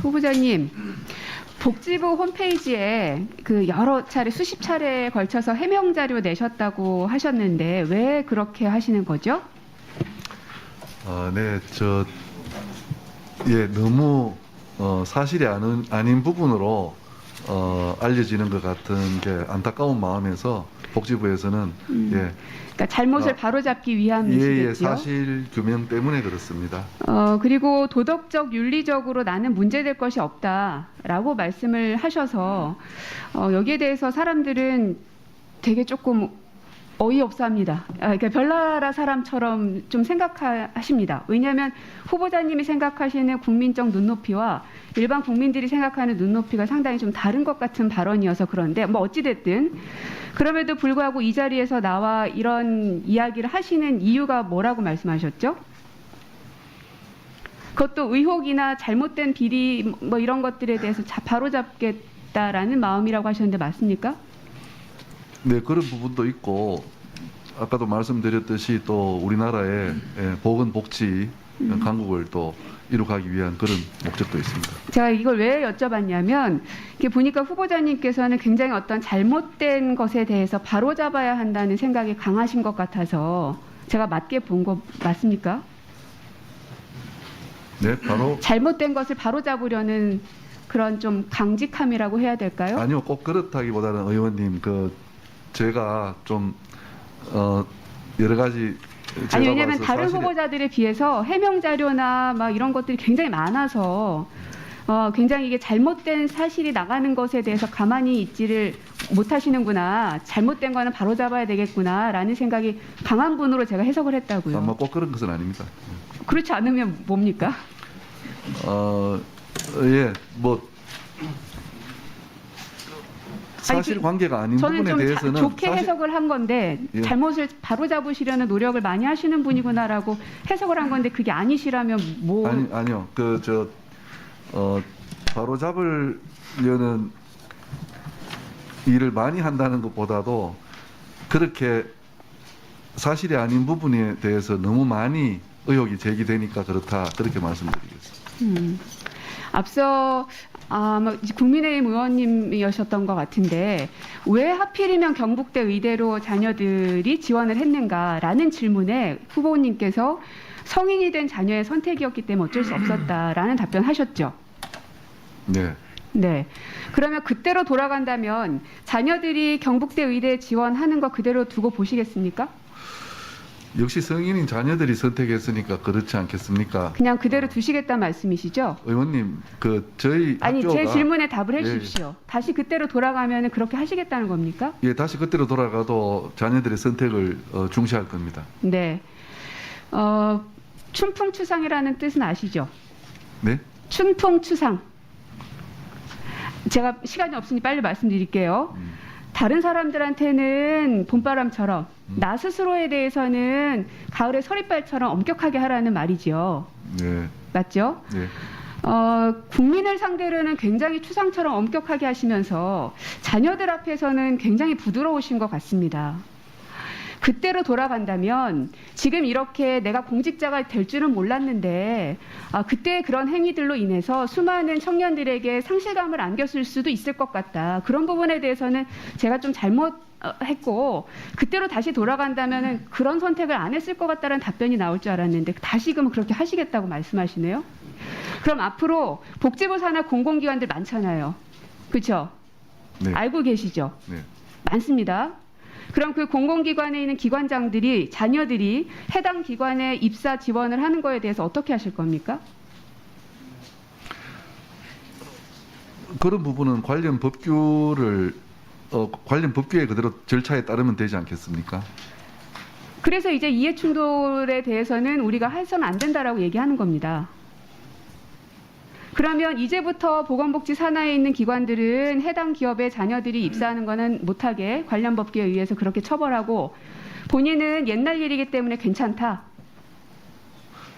후보자님, 복지부 홈페이지에 그 여러 차례, 수십 차례에 걸쳐서 해명 자료 내셨다고 하셨는데 왜 그렇게 하시는 거죠? 네, 너무 사실이 아닌 부분으로 알려지는 것 같은 게 안타까운 마음에서 복지부에서는 그러니까 잘못을 바로잡기 위함이시겠죠? 사실 규명 때문에 그렇습니다. 그리고 도덕적, 윤리적으로 나는 문제될 것이 없다라고 말씀을 하셔서 여기에 대해서 사람들은 되게 조금 어이없어합니다. 그러니까 별나라 사람처럼 좀 생각하십니다. 왜냐하면 후보자님이 생각하시는 국민적 눈높이와 일반 국민들이 생각하는 눈높이가 상당히 좀 다른 것 같은 발언이어서 그런데 뭐 어찌됐든 그럼에도 불구하고 이 자리에서 나와 이런 이야기를 하시는 이유가 뭐라고 말씀하셨죠? 그것도 의혹이나 잘못된 비리 뭐 이런 것들에 대해서 바로잡겠다라는 마음이라고 하셨는데 맞습니까? 네, 그런 부분도 있고 아까도 말씀드렸듯이 또 우리나라의 보건복지 강국을 또 이룩하기 위한 그런 목적도 있습니다. 제가 이걸 왜 여쭤봤냐면 이렇게 보니까 후보자님께서는 굉장히 어떤 잘못된 것에 대해서 바로잡아야 한다는 생각이 강하신 것 같아서 제가 맞게 본 거 맞습니까? 네, 바로 잘못된 것을 바로잡으려는 그런 좀 강직함이라고 해야 될까요? 아니요, 꼭 그렇다기보다는 의원님 제가 좀 여러 가지 아니 왜냐하면 봐서 다른 후보자들에 비해서 해명 자료나 막 이런 것들이 굉장히 많아서 굉장히 이게 잘못된 사실이 나가는 것에 대해서 가만히 있지를 못하시는구나, 잘못된 거는 바로 잡아야 되겠구나라는 생각이 강한 분으로 제가 해석을 했다고요. 아마 꼭 그런 것은 아닙니다. 그렇지 않으면 뭡니까? 사실관계가 아닌 저는 부분에 좀 대해서는 좋게 해석을 한 건데 잘못을 바로잡으시려는 노력을 많이 하시는 분이구나라고 해석을 한 건데 그게 아니시라면 뭐? 아니요. 바로 잡으려는 일을 많이 한다는 것보다도 그렇게 사실이 아닌 부분에 대해서 너무 많이 의혹이 제기되니까 그렇다, 그렇게 말씀드리겠습니다. 앞서 국민의힘 의원님이셨던 것 같은데 왜 하필이면 경북대 의대로 자녀들이 지원을 했는가라는 질문에 후보님께서 성인이 된 자녀의 선택이었기 때문에 어쩔 수 없었다라는 답변하셨죠. 네. 네. 그러면 그때로 돌아간다면 자녀들이 경북대 의대에 지원하는 거 그대로 두고 보시겠습니까? 역시 성인인 자녀들이 선택했으니까 그렇지 않겠습니까? 그냥 그대로 두시겠다는 말씀이시죠? 의원님, 저희 아니 학교가 제 질문에 답을 해주십시오. 다시 그때로 돌아가면 그렇게 하시겠다는 겁니까? 예, 다시 그때로 돌아가도 자녀들의 선택을 중시할 겁니다. 네. 춘풍추상이라는 뜻은 아시죠? 네? 춘풍추상. 제가 시간이 없으니 빨리 말씀드릴게요. 다른 사람들한테는 봄바람처럼 나 스스로에 대해서는 가을의 서리발처럼 엄격하게 하라는 말이지요. 네. 맞죠? 네. 국민을 상대로는 굉장히 추상처럼 엄격하게 하시면서 자녀들 앞에서는 굉장히 부드러우신 것 같습니다. 그때로 돌아간다면 지금 이렇게 내가 공직자가 될 줄은 몰랐는데 그때 그런 행위들로 인해서 수많은 청년들에게 상실감을 안겼을 수도 있을 것 같다. 그런 부분에 대해서는 제가 좀 잘못했고 그때로 다시 돌아간다면 그런 선택을 안 했을 것 같다는 답변이 나올 줄 알았는데 다시금 그렇게 하시겠다고 말씀하시네요. 그럼 앞으로 복지부 산하 공공기관들 많잖아요. 그렇죠? 네. 알고 계시죠? 네. 많습니다. 그럼 그 공공기관에 있는 기관장들이 자녀들이 해당 기관에 입사 지원을 하는 거에 대해서 어떻게 하실 겁니까? 그런 부분은 관련 법규에 그대로 절차에 따르면 되지 않겠습니까? 그래서 이제 이해충돌에 대해서는 우리가 해서는 안 된다라고 얘기하는 겁니다. 그러면 이제부터 보건복지 산하에 있는 기관들은 해당 기업의 자녀들이 입사하는 거는 못하게 관련 법규에 의해서 그렇게 처벌하고 본인은 옛날 일이기 때문에 괜찮다.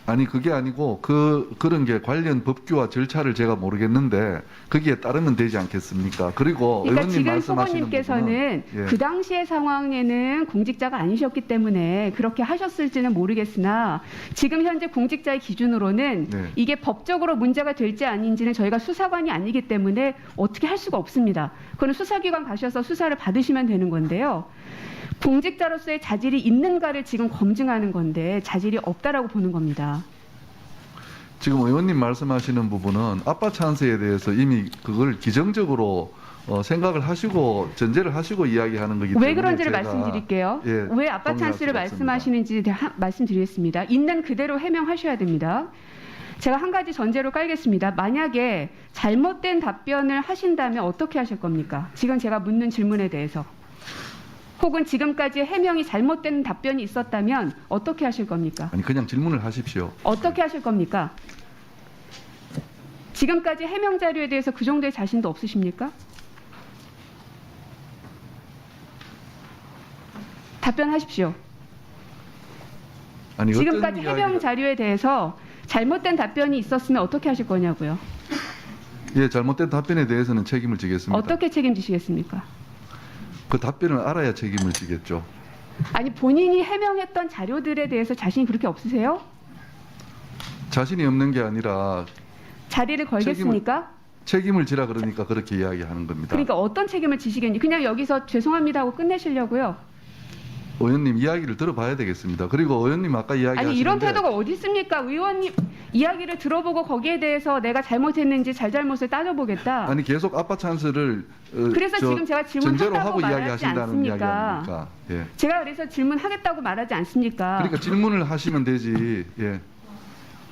아니 그게 아니고 그런 게 관련 법규와 절차를 제가 모르겠는데 거기에 따르면 되지 않겠습니까? 그리고 그러니까 의원님 지금 말씀하시는 후보님께서는 부분은 그 당시의 상황에는 공직자가 아니셨기 때문에 그렇게 하셨을지는 모르겠으나 지금 현재 공직자의 기준으로는 네. 이게 법적으로 문제가 될지 아닌지는 저희가 수사관이 아니기 때문에 어떻게 할 수가 없습니다. 그건 수사기관 가셔서 수사를 받으시면 되는 건데요. 공직자로서의 자질이 있는가를 지금 검증하는 건데 자질이 없다라고 보는 겁니다. 지금 의원님 말씀하시는 부분은 아빠 찬스에 대해서 이미 그걸 기정적으로 생각을 하시고 전제를 하시고 이야기하는 거기 때문에 왜 그런지를 제가, 말씀드릴게요. 예, 왜 아빠 동의할 찬스를 수가 없습니다. 말씀하시는지 말씀드리겠습니다. 있는 그대로 해명하셔야 됩니다. 제가 한 가지 전제로 깔겠습니다. 만약에 잘못된 답변을 하신다면 어떻게 하실 겁니까? 지금 제가 묻는 질문에 대해서. 혹은 지금까지 해명이 잘못된 답변이 있었다면 어떻게 하실 겁니까? 아니 그냥 질문을 하십시오. 어떻게 하실 겁니까? 지금까지 해명 자료에 대해서 그 정도의 자신도 없으십니까? 답변하십시오. 아니 지금까지 어떤 해명 이야기가- 자료에 대해서 잘못된 답변이 있었으면 어떻게 하실 거냐고요. 예, 잘못된 답변에 대해서는 책임을 지겠습니다. 어떻게 책임지시겠습니까? 그 답변을 알아야 책임을 지겠죠. 아니 본인이 해명했던 자료들에 대해서 자신이 그렇게 없으세요? 자신이 없는 게 아니라 자리를 걸겠습니까? 책임을 지라 그러니까 그렇게 이야기하는 겁니다. 그러니까 어떤 책임을 지시겠니? 그냥 여기서 죄송합니다 하고 끝내시려고요? 의원님 이야기를 들어봐야 되겠습니다. 그리고 의원님 아까 이야기하시는데 아니 이런 태도가 어디 있습니까? 의원님 이야기를 들어보고 거기에 대해서 내가 잘못했는지 잘잘못을 따져보겠다. 아니 계속 아빠 찬스를 그래서 지금 제가 전제로 질문하다고 하고 말하지 이야기하신다는 이야기 않습니까? 아닙니까? 예. 제가 그래서 질문하겠다고 말하지 않습니까? 그러니까 질문을 하시면 되지. 예.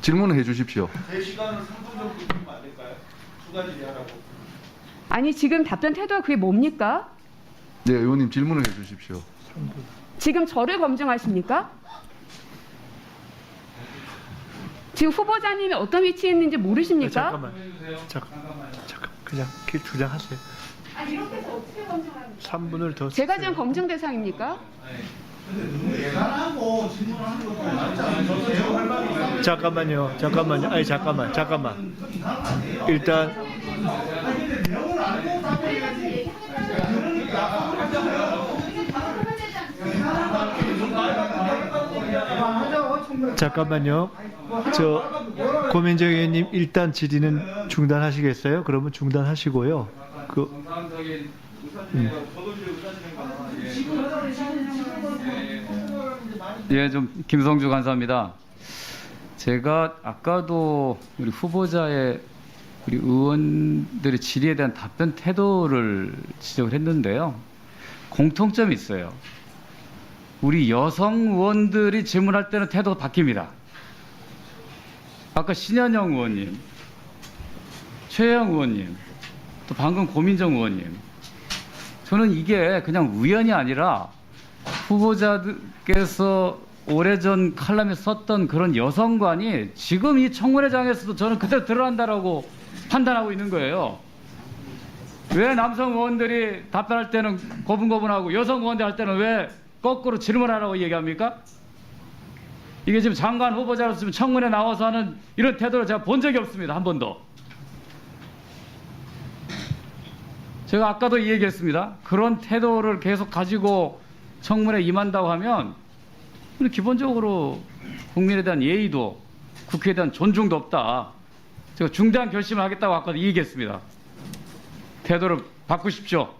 질문을 해주십시오. 제 시간을 3분 정도 주면 안 될까요? 두 가지 하라고. 아니 지금 답변 태도가 그게 뭡니까? 네, 의원님 질문을 해주십시오. 지금 저를 검증하십니까? 지금 후보자님이 어떤 위치에 있는지 모르십니까? 잠깐만. 그냥 주장하세요. 아니 이렇게 해서 어떻게 검증합니까? 3분을 더. 제가 지금 검증 대상입니까? 계산하고 질문하는 것도 아니잖아요. 잠깐만요. 아니 잠깐만. 일단 잠깐만요. 고민정 의원님 일단 질의는 중단하시겠어요? 그러면 중단하시고요. 예, 김성주 간사입니다. 제가 아까도 우리 후보자의 우리 의원들의 질의에 대한 답변 태도를 지적을 했는데요. 공통점이 있어요. 우리 여성 의원들이 질문할 때는 태도가 바뀝니다. 아까 신현영 의원님, 최영 의원님, 또 방금 고민정 의원님. 저는 이게 그냥 우연이 아니라 후보자들께서 오래전 칼럼에 썼던 그런 여성관이 지금 이 청문회장에서도 저는 그대로 드러난다라고 판단하고 있는 거예요. 왜 남성 의원들이 답변할 때는 고분고분하고 여성 의원들 할 때는 왜 거꾸로 질문하라고 얘기합니까? 이게 지금 장관 후보자로서 청문회 나와서 하는 이런 태도를 제가 본 적이 없습니다. 한 번도. 제가 아까도 이 얘기했습니다. 그런 태도를 계속 가지고 청문회에 임한다고 하면 기본적으로 국민에 대한 예의도 국회에 대한 존중도 없다. 제가 중대한 결심을 하겠다고 아까도 이 얘기했습니다. 태도를 바꾸십시오.